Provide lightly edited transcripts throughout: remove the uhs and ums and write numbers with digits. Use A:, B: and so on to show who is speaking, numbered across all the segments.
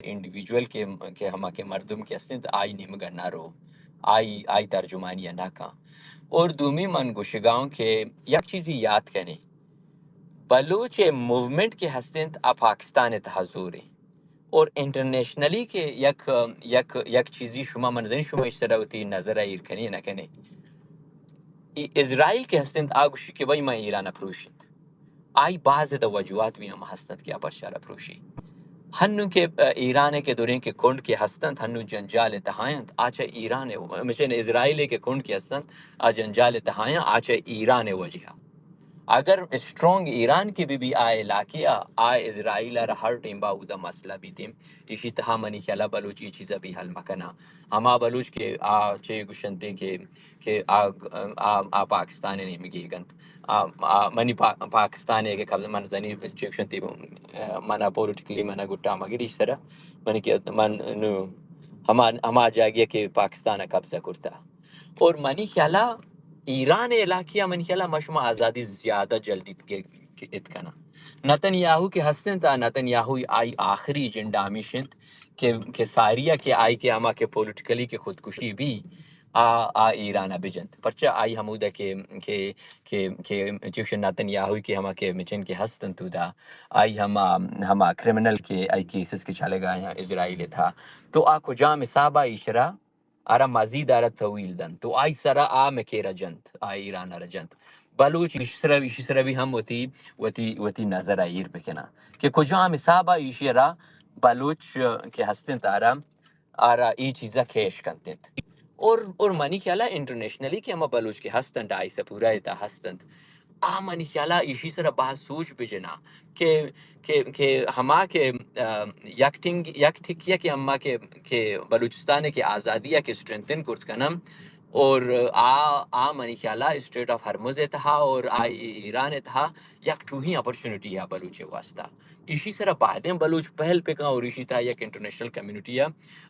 A: individual کے ہما کے مردم کے ہستند آئی نمگا نارو آئی ترجمانی ناکا اور دومی من گوشگاؤں کے یک چیزی یاد کریں بلوچ موومنٹ کے ہستند پاکستان حضور اور انٹرنیشنلی کے یک چیزی شما منظر شما اس طرح ہوتی نظر آئیر کنی نہ کنے اسرائیل کے ہستند آگوشی کہ بھائی میں ایران اپروشید آئی بعض دا وجوہات بھی ہم ہستند کیا پرشار اپروشی ہنو کے ایران کے دورین کے کنڈ کے ہستند ہنو جنجال تہایند آچا ایران مچین اسرائیل کے کنڈ کے ہستند جنجال تہایند آچا ایران وجہا اگر اسٹرونگ ایران کی بھی آئے لاکیا آئے اسرائیل اور ہر ٹیم باؤدا مسئلہ بھی تیم اسی تہا منی خیالہ بلوچ یہ چیزا بھی حل مکنا ہما بلوچ کے چے گشنتے کہ پاکستان نے مگی گنت منی پاکستان کے قبل من زنی چے گشنتے منا پولیٹیکلی منا گٹا مگر اس طرح من کہ من ہما جاگیا کہ پاکستان قبضہ کرتا اور منی خیالہ ایران علاقیہ من خیالہ مشما آزادی زیادہ جلدی اتکنا نتن یاہو کے ہستن تا نتن یاہو آئی آخری ایجنڈا ہمیشن کہ ساریہ کے آئی کے ہما کے پولیٹیکلی کے خودکشی بھی ایران بجنت پرچہ آئی حمودہ کہ چیوشن نتن یاہو کے ہما کے مچن کے ہستن تو دا آئی ہما کرمنل کے آئی کیسز کے چلے گا یہاں اسرائیل تھا تو کو جام صابہ اشرا ارا مزید ارا طویل دن تو آئی سرا مکے رجنت آئی ایران رجنت بلوچ اشرا بھی ہم وتی نظر آئیر بکنا کہ کجا مسابہ ایشیرا بلوچ کے ہستن تارا آرا ای چیزا کھیش کنتت اور منی خیالہ انٹرنیشنلی کہ ہم بلوچ کے ہستن آئی سے پورا ایتا ہستن منی خیالہ اسی طرح بہت سوچ بجنا کہ ہما کے یک ٹھکیا کہ ہما کے بلوچستان کے آزادیہ کے اسٹرینتھن کرت کنم اور منی خیالہ اسٹیٹ آف ہرمز تھا اور ایران تھا یک ٹو ہی اپرچونٹی ہے بلوچ واسطہ اسی طرح بعدیں بلوچ پہل پہ اور اسی طرح یک انٹرنیشنل کمیونٹی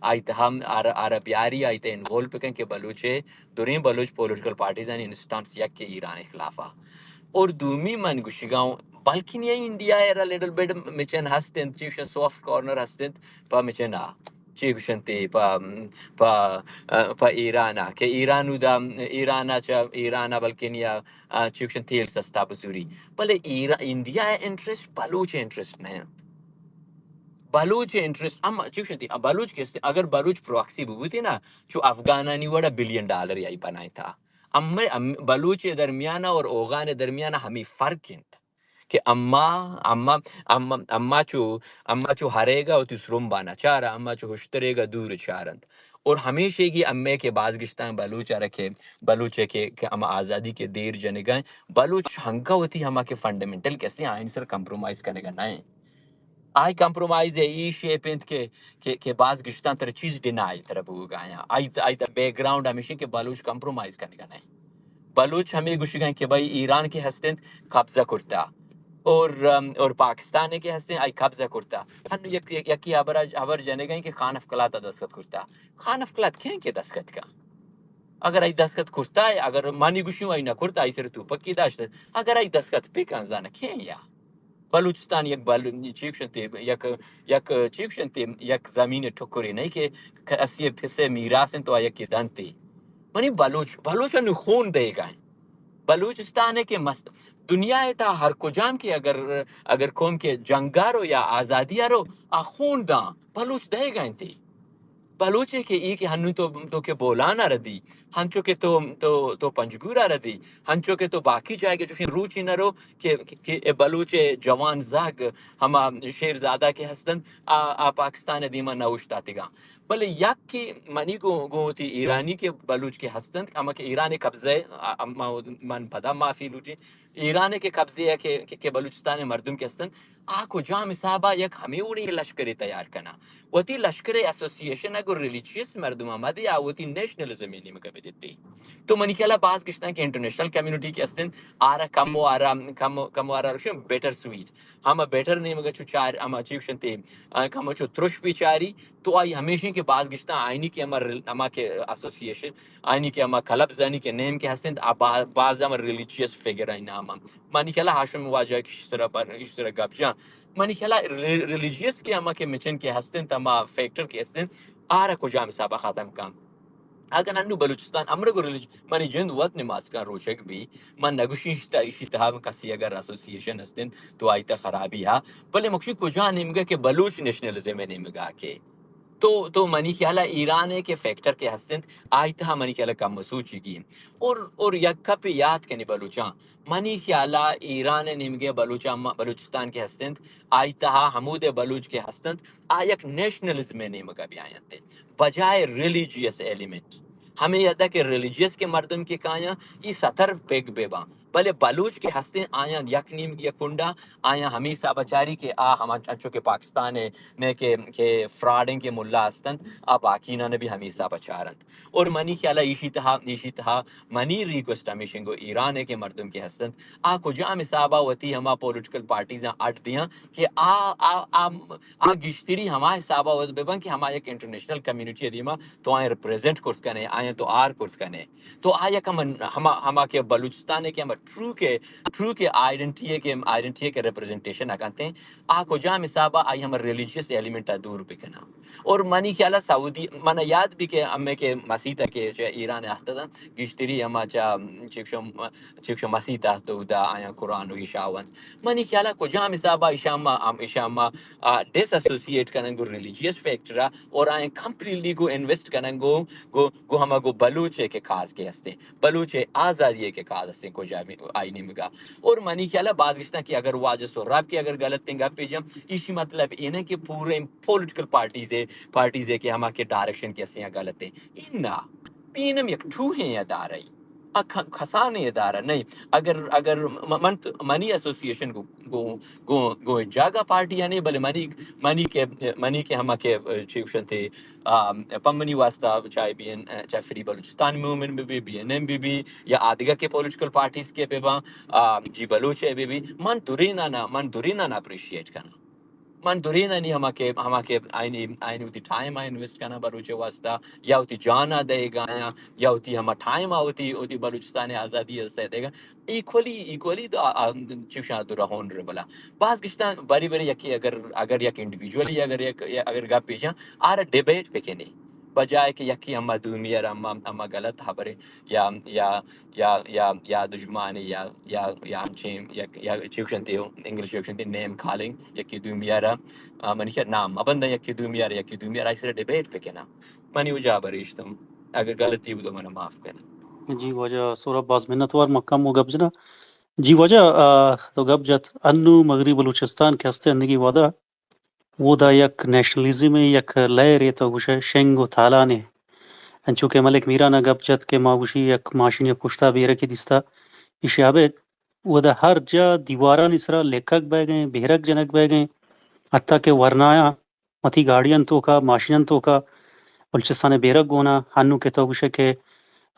A: آئی تھا عربیاری آئی تھا انوالو پہ کہ بلوچے دورین بلوچ پولیٹیکل پارٹیزن انسٹانس یک کے ایران خلافہ اور دومی من گوشگاؤں بلکہ یہ انڈیا ایرا لیٹل بیٹ مچن ہستن چیوشن سافٹ کارنر ہستن پا مچن چیوشن تے پا ایرانا کہ ایرانا بلکہ نیا چیوشن تیل سستا بزوری بلے انڈیا انٹرسٹ بلوچ انٹرسٹ نہیں بلوچ انٹرسٹ اما چیوشن تے بلوچ کہتے اگر بلوچ پروکسی بوتی نا چو افغانانی وڑا $1 یہی بنائی تھا بلوچ درمیانہ اور اوغان درمیانہ ہمیں فرق انت کہ اما چو ہرے گا اتس رمبانا چارا اما چو ہشترے گا دور چارند اور ہمیشہ کی امے کے بازگشتان بلوچ رکھے بلوچ کہ اما آزادی کے دیر جنے گئے بلوچ ہنگا ہوتی ہما کے فنڈامنٹل کیسے آئین سر کمپرومائز کرنے گا نائیں آئی کمپرومائز ہے ای شیپ انت کہ بعض گشتان تر چیز ڈینائی طرف ہوگا آئی تا بیک گراؤنڈ ہمیشہ کہ بلوچ کمپرومائز کرنے گا نہیں بلوچ ہمیں گوشی گئے کہ بھائی ایران کے ہستند قبضہ کرتا اور پاکستان کے ہستند آئی قبضہ کرتا ہن یکی ابر جانے گئے کہ خان افقلاتا دستخط کرتا خان افقلات کھیں کہ دستخط کا اگر آئی دستخط کرتا ہے اگر مانی گوشیوں آئی نہ کرتا آئی سر تو پکی داشت اگر آئی دستخط پہ کانزانا کھیں یا بلوچستان یک چیکشن تے یک چیکشن تے یک زمین ٹھکری نہیں کہ اسی پھسے میراثن تو یک دانتے منی بلوچ انو خون دے گا بلوچستان ہے کہ دنیا تا ہر کجام کی اگر قوم کے جنگارو یا آزادیارو خون دا بلوچ دے گا انتی بلوچ ہے کہ ای کہ ہنو تو کہ بولانا ردی ہنچو کہ تو پنجگورا ردی ہنچو کہ تو باقی جائے گے جو روچی نہ رو کہ بلوچ جوان زاگ ہما شیرزادہ کے ہستن پاکستان دیما نوشتا تیگا بلے یک کی منی گو تی ایرانی کے بلوچ کے ہستن اما کہ ایران قبضے من پدا معافی لوٹی ایران کے قبضے ہے کہ بلوچستان مردم کے ہستن کو جام صاحبہ یک ہمیں اڑی لشکری تیار کنا وتی لشکر ایسوسییشن اگر ریلیجیس مردم آمد یا وتی نیشنلزم میں مکبے دیتی تو منی کلا باز کشتن کہ انٹرنیشنل کمیونٹی کے استن آرا کم وارا رشن بیٹر سویٹ ہم بیٹر نہیں مگا چو چار اما چیوشن تے کم چو ترش بیچاری تو آئی ہمیشہ کے باز گشتن آئینی کے اما کے ایسوسییشن آئینی کے اما کلب زانی کے نیم کے ہستن باز اما ریلیجیس فگر آئی نام منی کلا ہاشم واجہ کی اس طرح گپ جان مانی خیال ریلیجیس کے اما کے مچن کے ہستن تما فیکٹر کے ہستن آرہ کو جام صاحب ختم کام اگر ہنو بلوچستان امرگو ریلیج مانی جند وقت نماز کا روشک بھی من نگوشیشتا اشتہا کسی اگر ایسوسییشن ہستن تو آئیتا خرابی ہا بلے مکشی کجا نمگا کہ بلوچ نیشنلزم نمگا کے تو منی خیالہ ایران ہے کہ فیکٹر کے ہستند آئیتا منی خیالہ کم مسوچی کی اور یکا پہ یاد کنی بلوچاں منی خیالہ ایران نمگے بلوچستان کے ہستند آئیتا حمود بلوچ کے ہستند آیک نیشنلزم نمگا بھی آیت بجائے ریلیجیس ایلیمنٹ ہمیں یاد ہے کہ ریلیجیس کے مردم کے کایا یہ ستر پیگ بیبا بلے بلوچ کے ہستے آیا یک نیم یا کنڈا آیا ہمیشہ بچاری کے ہم اچھو کے پاکستان ہے نے کہ فراڈنگ کے ملا ہستند باقینا نے بھی ہمیشہ بچارند اور منی خیالہ ایشی تہا منی ریکوسٹ ہمیشنگو ایران ہے کے مردم کے ہستند کجا مسابہ وتی ہما پولیٹیکل پارٹیزاں اٹ دیاں کہ گشتری ہما حسابہ وز بیبن کہ ہما ایک انٹرنیشنل کمیونٹی دیما تو آئیں ریپریزنٹ کرت کنے آئیں تو آر کرت کنے تو آیا کہ ہما کے بلوچستان ہے کہ ہما ٹرو کے آئیڈنٹی کے ریپریزنٹیشن اکانتے ہیں کجا مسابہ آئی ہما ریلیجیس ایلیمنٹ دور بکنا اور منی خیالہ سعودی من یاد بھی کہ ہمیں کے مسیح کے ایران آتا تھا گشتری ہما چیکشو مسیح تو دا آیا قرآن و اشاون منی خیالہ کجا مسابہ اشاما ڈس ایسوسیٹ کرنگو ریلیجیس فیکٹرا اور آئیں کمپلیٹلی کو انویسٹ کرنگو گو ہما گو بلوچے کے کاز کے ہستے بلوچے آزادی کے کاز ہستے کو جا آئینی مگا اور منی خیالہ باز گشتہ کہ اگر واجس و رب کی اگر غلط تنگا پیجم اسی مطلب انہیں کہ پورے پولیٹیکل پارٹیز ہے کہ ہما کے ڈائریکشن کیسے ہیں غلط ہیں انہا پینم یک ٹھو ہیں یا دارئی خسانے ادارہ نہیں اگر منی ایسوسییشن گو جاگا پارٹی نہیں بلے منی کے ہما کے چیوشن تھے پمنی واسطہ چاہے فری بلوچستان موومنٹ میں بھی این ایم بھی یا آدگا کے پولیٹیکل پارٹیز کے پہ جی بلوچ ہے بھی من دورینا نا اپریشیٹ کرنا من دورینا نہیں ہما کے آئینی ہوتی ٹائم انویسٹ کرنا بلوچے واسطہ یا ہوتی جانا دے گا یا ہوتی ہما ٹائم ہوتی بلوچستان آزادی دے گا ایکولی تو چوشا دورا ہون ربلا بعض گشتان باری یکی اگر یک انڈیویجولی اگر گا پیچا ڈیبیٹ پہ کے نہیں بجائے کہ یکی اما دومیر اما غلط خبریں یا دشمانی یا ہمچین یا چیوشن تے انگلش چیوشن تے نیم کالنگ یکی دومیرا منی کہ نام ابندہ یکی دومیرا اس ڈیبیٹ پہ کنا منی وجہ بریشتم اگر غلطی ہو تو منہ معاف کرنا
B: جی وجہ سورب باز منتوار مکم و گب جنا جی وجہ تو گب جت انو مغرب بلوچستان کے ہستے انگی ودا وہ دا یک نیشنلزم یک لہر یہ تو گوشہ شنگ و تھالانے انچو کہ ملک میرانا گب جت کے ماوشی یک ماشین پشتا بھی رکھی دستا اشیابت وہ دا ہر جا دیواران اسرا لکھک بہ گئے بہرک جنک بہ گئے حتیٰ کہ ورنایا متی گاڑیاں تو کا ماشیناں تو کا بلوچستان بیرک گونا ہنو کے تو گوشہ کہ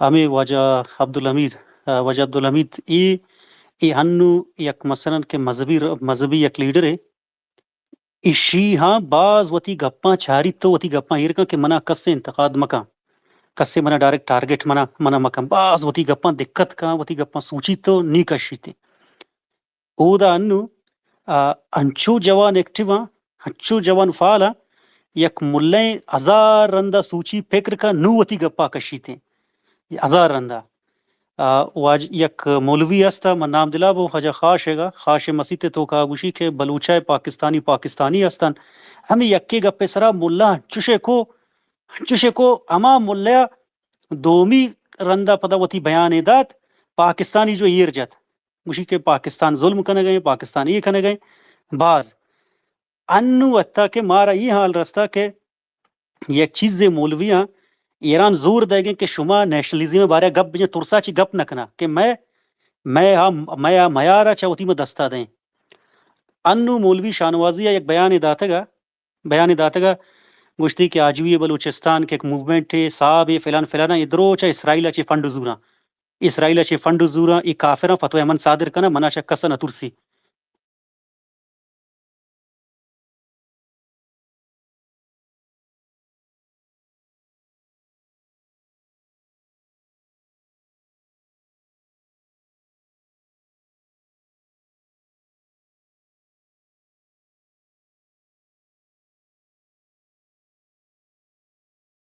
B: ہمیں وجہ عبدالحمید ای ہنو یک مثلا کہ مذہبی یک لیڈر ہے اشی ہاں بعض وتی گپاں چھاری تو وتی گپاں ایرکا کہ منا کس سے انتقاد مکا کس سے منا ڈائریکٹ ٹارگٹ منا مکا بعض وتی گپاں دقت کا وتی گپاں سوچی تو نی کشی تے او دا انو انچو جوان ایکٹیواں انچو جوان فعالا یک ملیں ہزار رندہ سوچی فکر کا نو وتی گپا کشی تے ہزار رندہ واج یک مولوی استا من نام دلا بو خجا خاش ہے گا خاش مسیح تو کا گوشی کے بلوچائے پاکستانی استان ہمیں یکے گپے سرا ملا چوشے کو اما ملا دومی رندہ پدا وتی بیان دات پاکستانی جو ایر جت گوشی کے پاکستان ظلم کنے گئے پاکستان یہ کنے گئے بعض انو اتا کہ مارا یہ حال رستا کہ یک چیز مولویاں ایران زور دے گئے کہ شما نیشنلزم بارے گپ بجے ترسا چی گپ نکنا کہ میں میارا چاوتی میں دستا دیں انو مولوی شانوازی ایک بیان داتگا گوشتی کہ آجوی بلوچستان کے ایک موومنٹ ہے صاحب فلانا ادرو چا اسرائیل چی فنڈ زورا ای کافران فتوی من صادر کنا منا چا کسا نترسی